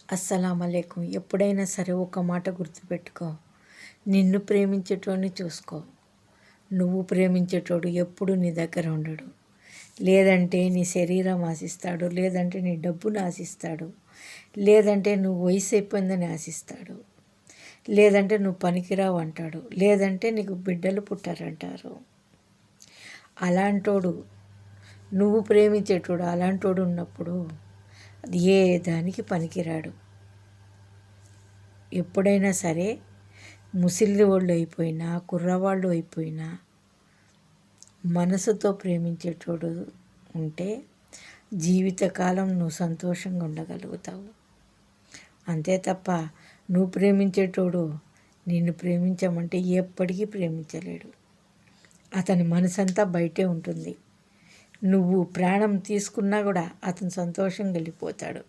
అస్సలామలైకుం. ఎప్పుడైనా సరే ఒక మాట గుర్తుపెట్టుకో, నిన్ను ప్రేమించేటోడిని చూసుకో. నువ్వు ప్రేమించేటోడు ఎప్పుడు నీ దగ్గర ఉండడు. లేదంటే నీ శరీరం ఆశిస్తాడు, లేదంటే నీ డబ్బును ఆశిస్తాడు, లేదంటే నువ్వు వయసు అయిపోయిందని ఆశిస్తాడు, లేదంటే నువ్వు పనికిరావు అంటాడు, లేదంటే నీకు బిడ్డలు పుట్టారంటారు. అలాంటోడు, నువ్వు ప్రేమించేటోడు అలాంటోడు ఉన్నప్పుడు అది ఏ దానికి పనికిరాడు. ఎప్పుడైనా సరే ముసలి వాళ్ళు అయిపోయినా, కుర్రవాళ్ళు అయిపోయినా మనసుతో ప్రేమించేటోడు ఉంటే జీవితకాలం నువ్వు సంతోషంగా ఉండగలుగుతావు. అంతే తప్ప నువ్వు ప్రేమించేటోడు నిన్ను ప్రేమించమంటే ఎప్పటికీ ప్రేమించలేడు. అతని మనసంతా బయటే ఉంటుంది. నువ్వు ప్రాణం తీసుకున్నా కూడా అతను సంతోషంగా వెళ్ళిపోతాడు.